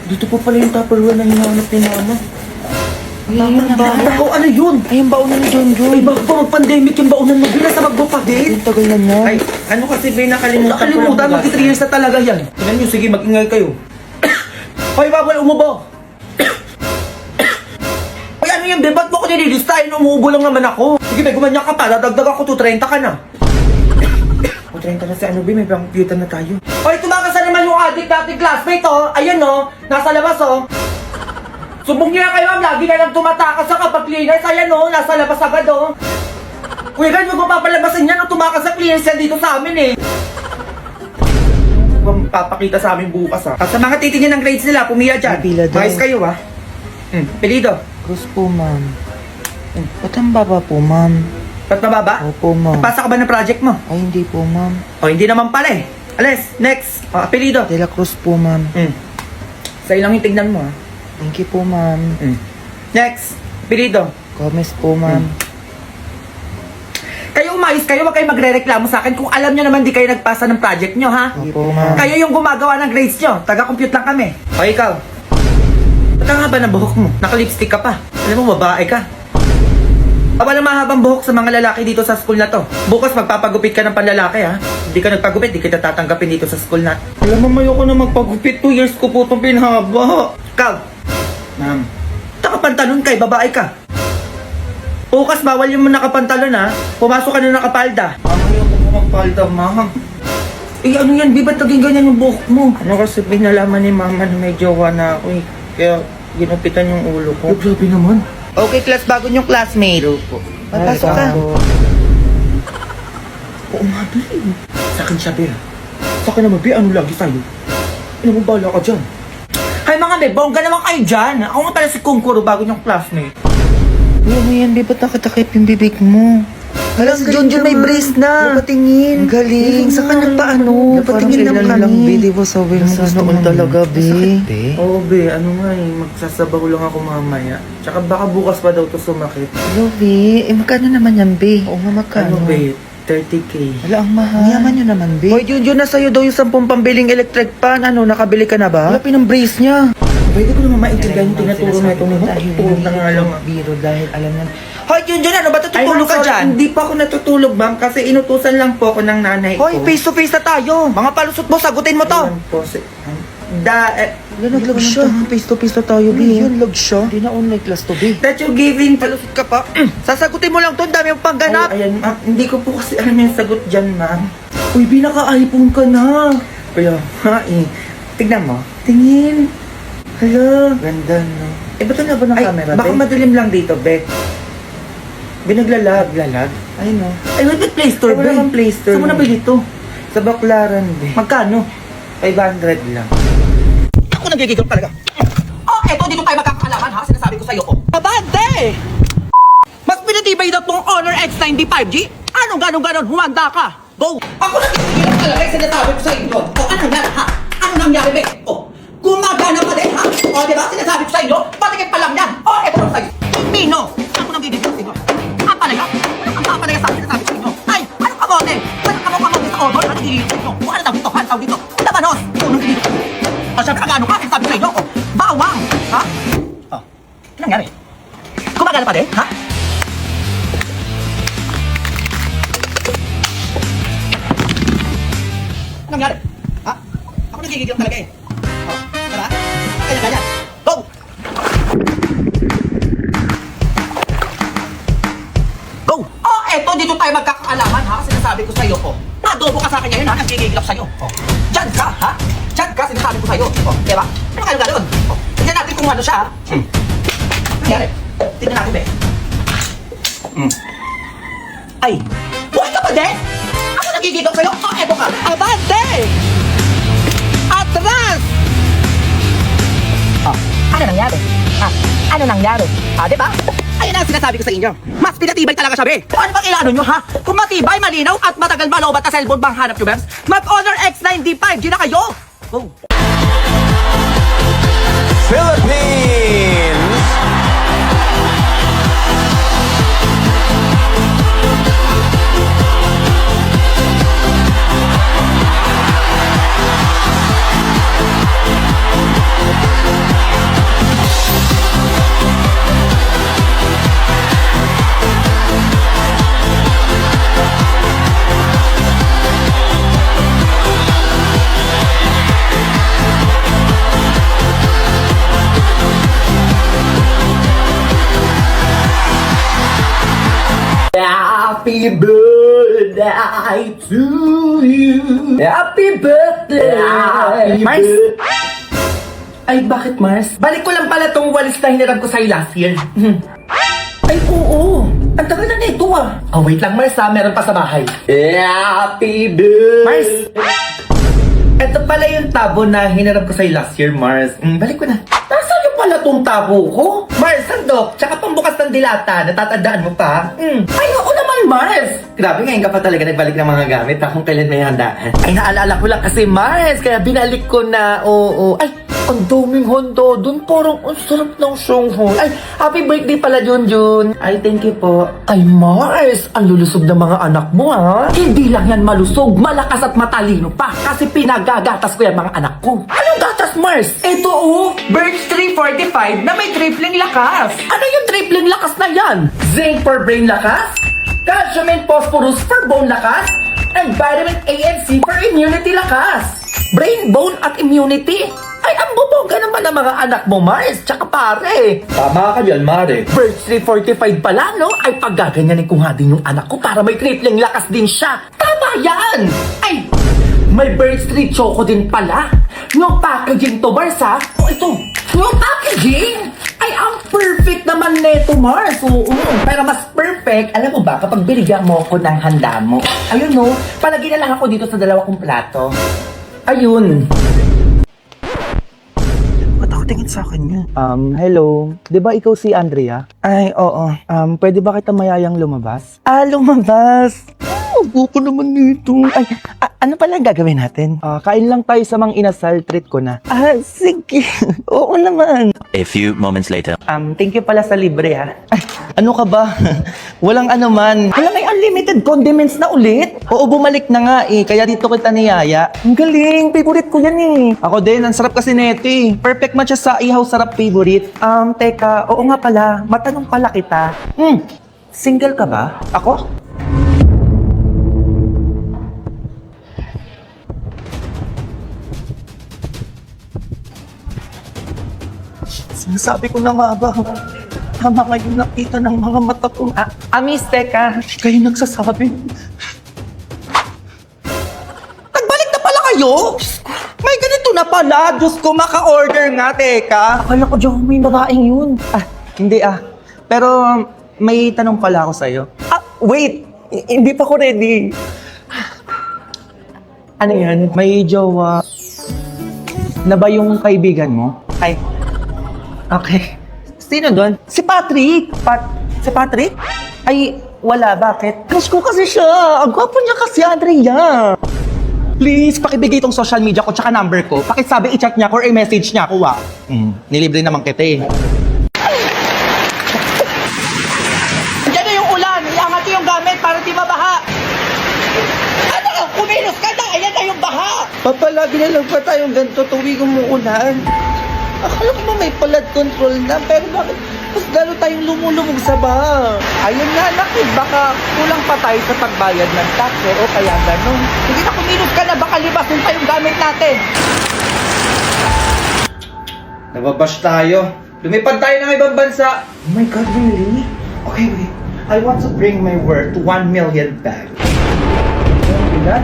Dito po pala yung Tupperware na hinahanap ni Mama. Ayun ba? Ako, ano yun? Ayun ba unan ni John Ay, bago pa mag-pandemic yung baunan mo. Bilas na magbupadit. Yung tagal na niya. Ay, ano kasi ba nakalimutan ko Nakalimutan, lang magti 3 years na talaga yan. Tignan nyo, sige, mag-ingay kayo. Hoy, bawal umubo. Ay, ano yan, be? Ba't mo ko nililistahin? Umuubo lang naman ako. Sige, be, gumanyan ka pa. Dadagdag ako 230 ka na. O, 30 na si ano, be, may computer na tayo. Hoy, tumakas na naman yung adik dating classmate, oh. Ayan, oh. Nasa labas, oh. Subong niya kayo, ma'am. Lagi na lang tumatakas sa kapag cleaners. Ayan, oh. Nasa labas agad, oh. Kuya, guys, huwag mo papalabasin yan, oh. Tumakas sa cleaners yan dito sa amin, eh. Huwag papakita sa amin bukas, ha. At sa mga titingin ng grades nila, pumila dyan. Pila daw. Mayos kayo, ha. Pilido. Cross po, ma'am. Ba't ang baba po, ma'am? Ba't mababa? Opo, ma'am. Pasa ka ba ng project mo? Ay, hindi po, ma'am. O, hindi naman pala, eh. Alis, next. O, apelido. De La Cruz po, ma'am. Sa'yo lang yung tignan mo, ha. Thank you po, ma'am. Next. Apelido. Gomez po, ma'am. Kayo umayos kayo, wag kayo magre-reklamo sa akin kung alam nyo naman di kayo nagpasa ng project nyo, ha? Opo, ma'am. Kayo yung gumagawa ng grades nyo. Taga-compute lang kami. O, ikaw. Ba't ang haba ng buhok mo? Naka-lipstick ka pa. Alam mo, babae ka. Walang mahabang buhok sa mga lalaki dito sa school na to. Bukas magpapagupit ka ng panlalaki, ha? Hindi ka nagpagupit, di kita tatanggapin dito sa school na. Alam mo, ayoko na magpagupit. 2 years ko po itong pinahaba. Ikaw. Ma'am. Nakapantalon ka, babae ka. Bukas bawal yung nakapantalon, ha? Pumasok ka na nakapalda. Ayoko po magpalda, ma'am. Eh, ano yan? Ba't naging ganyan yung buhok mo? Ano kasi pinalaman ni mama na may jowa na ako, eh. Kaya ginupitan yung ulo ko. Oh, grabe naman. Okay, class, bago yung classmate. Papasok ka. Oo nga, be. Sa akin siya, be. Sa akin naman, be. Ano lagi sa'yo? Ano mo bala ka dyan? Hay mga be, bongga naman kayo dyan. Ako nga pala si Kungkuro bago yung classmate. Uy, ano yan, be? Ba't nakatakip yung bibig mo? Hala, si Junjun may brace na. Napatingin. Ang galing. Sa kanya pa ano? Napatingin lang kami. Be, di ba sabi mo gusto mo talaga, be? Oo, be. Ano nga eh. Magsasabaw lang ako mamaya. Tsaka baka bukas pa daw to sumakit. Hello, be. Eh, magkano naman yan, be? Oo nga, magkano? Ano, be? 30K. Hala, ang mahal. Yaman nyo naman, be. Hoy, Junjun, na sa'yo daw yung 10 pambiling electric pan. Ano, nakabili ka na ba? Wala pinang-brace niya. Pwede ko naman maintindihan yung tinuturo na ito. Tutulog na nga lang. Biro dahil alam niya. Hoy, Junjun, ano ba? Tutulog ka dyan? Hindi pa ako natutulog, ma'am. Kasi inutusan lang po ako ng nanay ko. Hoy, face to face na tayo. Mga palusot mo, sagutin mo to. Ayan po, Naglag siya. Face to face na tayo, be. Yun, lag siya. Hindi na online class to, be. that you're giving... Palusot ka pa. Sasagutin mo lang to. Ang dami yung pangganap. Ayan, ma'am. Hindi ko po kasi alam yung sagot dyan, ma'am. Uy, binaka-iPhone ka na. Kaya, ha eh. Tignan mo. Tingin. Hala. Ganda, no? Eh, ba't na ba ng Ay, camera, baka be? Madilim lang dito, be. Binaglalag. Lalag? Ay, no. Ay, wait, Play Store, Ay, wala be. kang Play Store. Saan mo nabili to? Sa Baklaran, be. Magkano? 500 lang. Ako nagigigil talaga. Oh, eto, dito tayo magkakalaman, ha? Sinasabi ko sa'yo, oh. Abante! Mas pinatibay na tong Honor X95G? Anong ganon-ganon? Humanda ka! Go! Ako nagigigil talaga yung sinasabi ko sa inyo. O, anong nangyari, ha? Ano nangyari, be? O, gumagana pa din, ha? O, diba? Sinasabi ko sa inyo, patikit pa lang yan. O, eto lang sa'yo. Mino! Ako nagigigil sa inyo. Ang palaya? Ang papalaya sa akin sinasabi ko sa inyo. Ay, anong kamote? Anong kamote sa Honor? Anong nagigigil sa inyo? O, ano daw dito? Ano daw dito? Labanos! O, nagigigil. O, sabi ka gano'n ka? Sabi sa inyo, o, bawang! Ha? O, ano nangyari? Gumagana pa din, ha? Ano nangyari? Ha? Ako nagigigil talaga eh. O, diba? Kanya-kanya. Go! Go! Oh, eto, dito tayo magkakaalaman, ha? Sinasabi ko sa'yo, oh. Nadobo ka sa akin ngayon, ha? Nagigigilap sa'yo. Oh. Diyan ka, ha? Diyan ka, sinasabi ko sa'yo. Oh, diba? Ano ka gano'n? Oh, tignan natin kung ano siya, ha? Ano nangyari? Tignan natin, be. Ay! Buhay ka pa, de? Ako nagigigilap sa'yo? Oh, eto ka. Abante! Atras! Oh, ano nangyari? Ha? Ano nangyari? Ah, diba? Ayun ang sinasabi ko sa inyo. Mas pinatibay talaga siya, be. Kung ano bang ilano nyo, ha? Kung matibay, malinaw, at matagal malobat na cellphone bang hanap nyo, Bebs? Mag-Honor X95G na kayo! Go! Philippines! Happy birthday to you. Happy birthday. Mars? Ay, bakit Mars? Balik ko lang pala tong walis na hiniram ko sa'yo last year. Ay, oo. Ang tagal na nito ah. Oh, wait lang Mars ha. Meron pa sa bahay. Happy birthday. Mars! Ito pala yung tabo na hiniram ko sa'yo last year, Mars. Balik ko na. Nasaan yung pala tong tabo ko? Mars, sandok. Tsaka pambukas ng dilata. Natatandaan mo pa? Ay, oo naman, Mars. Grabe, ngayon ka pa talaga nagbalik ng mga gamit ha, kung kailan may handaan. Ay, naalala ko lang kasi, Mars. Kaya binalik ko na, oo. Ay, ang daming handa dun. Parang ang sarap ng siyong. Ay, happy birthday pala, Junjun. Ay, thank you po. Ay, Mars, ang lulusog ng mga anak mo, ha? Hindi lang yan malusog, malakas at matalino pa. Kasi pinagagatas ko yan mga anak ko. Anong gatas, Mars? Ito, oh. Birch 345 na may tripling lakas. Ano yung tripling lakas na yan? Zinc for brain lakas, calcium and phosphorus for bone lakas, and vitamin A and C for immunity lakas. Brain, bone, at immunity? Ay, ang bubongga naman ng mga anak mo, Mars, tsaka pare. Tama ka yan, Mare. Birch 345 pala, no? Ay, paggaganyanin ko nga din yung anak ko para may tripling lakas din siya. Tama yan! Ay, may Birch 3 Choco din pala. Yung packaging to, Mars, ha? O, ito. Yung packaging? Ay, ang perfect naman neto, Mars. Oo. Pero mas perfect, alam mo ba, kapag binigyan mo ako ng handa mo. Ayun, no? Palagi na lang ako dito sa dalawa kong plato. Ayun. Ba't ako tingin sa akin yun? Hello. 'Di ba ikaw si Andrea? Ay, oo. Pwede ba kita mayayang lumabas? Lumabas. Ubo ko naman nito. Ay, ano pala ang gagawin natin? Kain lang tayo sa Mang Inasal, treat ko na. Sige. Oo naman. A few moments later. Thank you pala sa libre ha. Ay, ano ka ba? Walang ano man. Hala, may unlimited condiments na ulit. Oo, bumalik na nga eh. Kaya dito kita niyaya. Ang galing, favorite ko yan eh. Ako din, ang sarap kasi neto eh. Perfect match siya sa ihaw sarap favorite. Teka, oo nga pala, matanong pala kita. Single ka ba? Ako? Sinasabi ko na nga ba? Tama ngayon nakita ng mga mata ko. Amis, teka. Kayo nagsasabi. Nagbalik na pala kayo? May ganito na pala. Diyos ko, maka-order nga, teka. Akala ko, Joe, may babaeng yun. Hindi Pero may tanong pala ako sa'yo. Wait, hindi pa ko ready. Ano yan? May jowa na ba yung kaibigan mo? Ay, Okay. Sino doon? Si Patrick. Si Patrick? ay, wala, bakit? Crush ko kasi siya. Ang gwapo niya kasi, Andrea. Please, pakibigay itong social media ko tsaka number ko. Pakisabi, i-chat niya ako or i-message niya ako, nilibre naman kita eh. Diyan na yung ulan. Iangat yung gamit para di mabaha. Ano? Kumilos ka na. Ayan na yung baha. Papalagi na lang pa tayong ganito tuwing umuulan. Akala ko ba may flood control na, pero bakit mas lalo tayong lumulubog sa baha? Ayun nga, nakit, baka kulang pa tayo sa pagbayad ng tax o kaya ganun. Hindi na kumilos ka na, baka libasin pa yung gamit natin. Nababash tayo. Lumipad tayo ng ibang bansa. Oh my God, really? Okay, wait. I want to bring my work to 1 million back. Ilan?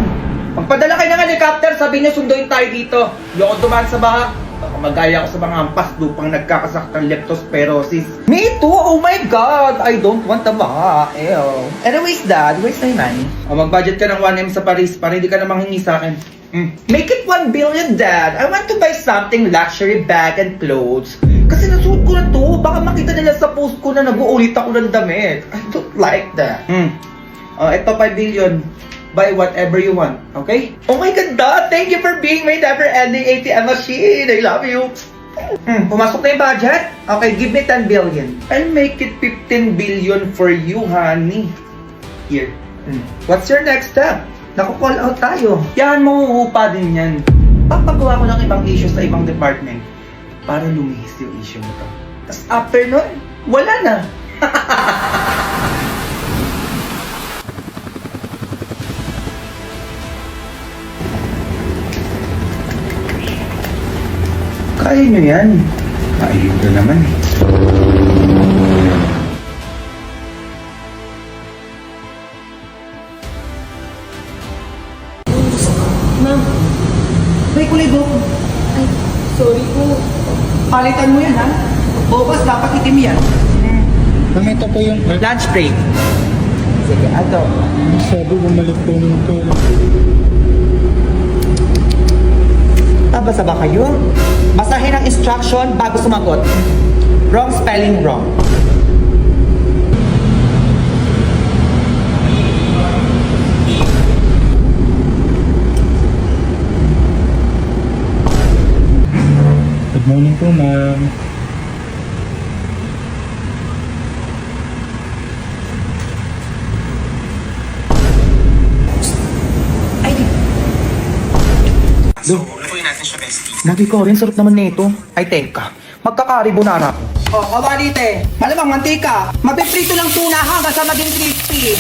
Magpadala kayo ng helicopter, sabi niyo sunduin tayo dito. Yung dumaan sa baha. Baka magaya ako sa mga ampas lupang nagkakasaktang leptospirosis. Me too! Oh my God! I don't want a baha. Ew. Anyways, Dad, where's my money? Mag-budget ka ng 1M sa Paris para hindi ka na manghingi sa akin. Make it 1 billion, Dad. I want to buy something luxury bag and clothes. Kasi nasuot ko na to. Baka makita nila sa post ko na nag-uulit ako ng damit. I don't like that. Ito 5 billion. Buy whatever you want, okay? Oh my God, Dad! Thank you for being my never-ending ATM machine! I love you! Pumasok na yung budget? Okay, give me 10 billion. I'll make it 15 billion for you, honey. Here. What's your next step? Naku-call out tayo. Yan, mauupa din yan. Papagawa ko ng ibang issue sa ibang department para lumihis yung issue nito. Tapos after nun, wala na. Kaya nyo yan. Ayuda naman eh. Palitan mo yan, ha? Bobas, dapat itim yan. Ma'am, ito po yung Lunch break. Sige, ato. sabi bumalik po nito. Basa ba kayo? Basahin ang instruction bago sumagot. Wrong spelling wrong. Good morning po, ma'am. Lagi ko rin, sarap naman nito. Ay, teka. Magkakaribo na ako. Oh, kabalite. Malamang mantika. Mapiprito lang tuna hanggang sa maging crispy.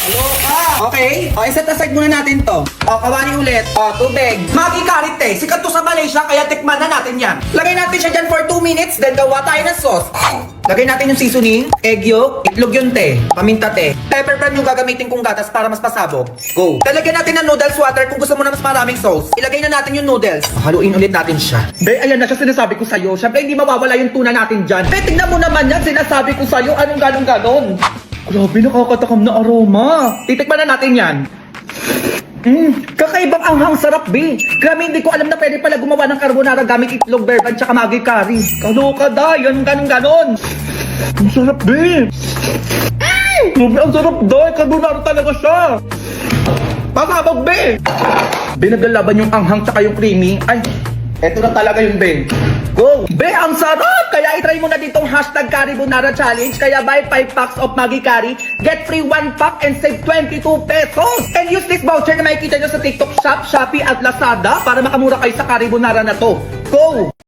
Hello ka. Okay. O, iset aside muna natin to. O, kawali ulit. O, tubig. Magi karite. Sikat to sa Malaysia, kaya tikman na natin yan. Lagay natin siya dyan for 2 minutes, then gawa tayo ng sauce. Lagay natin yung seasoning, egg yolk, itlog yung te, paminta te. Pepper brand yung gagamitin kong gatas para mas pasabog. Go. Lalagyan natin ng noodles water kung gusto mo na mas maraming sauce. Ilagay na natin yung noodles. Haluin ulit natin siya. Be, ayan na siya sinasabi ko sa'yo. Siyempre, hindi mawawala yung tuna natin dyan. Be, tignan mo naman yan. Sinasabi ko sa'yo. Anong ganon-ganon? Grabe, nakakatakam na aroma. Titikman na natin yan. Kakaibang anghang sarap, be. Grabe, hindi ko alam na pwede pala gumawa ng carbonara gamit itlog, berban, tsaka magi curry. Kaloka da, yan ganon-ganon. Ang sarap, be. Grabe, ang sarap da. Carbonara talaga siya. Pasabog, be. Be, naglalaban yung anghang tsaka yung creamy. Ay, eto na talaga yung be. Go! Be, ang sarap! Kaya itry mo na ditong hashtag Caribonara Challenge. Kaya buy 5 packs of Maggi Curry, get free 1 pack and save 22 pesos! And use this voucher na makikita nyo sa TikTok Shop, Shopee at Lazada para makamura kayo sa Caribonara na to. Go!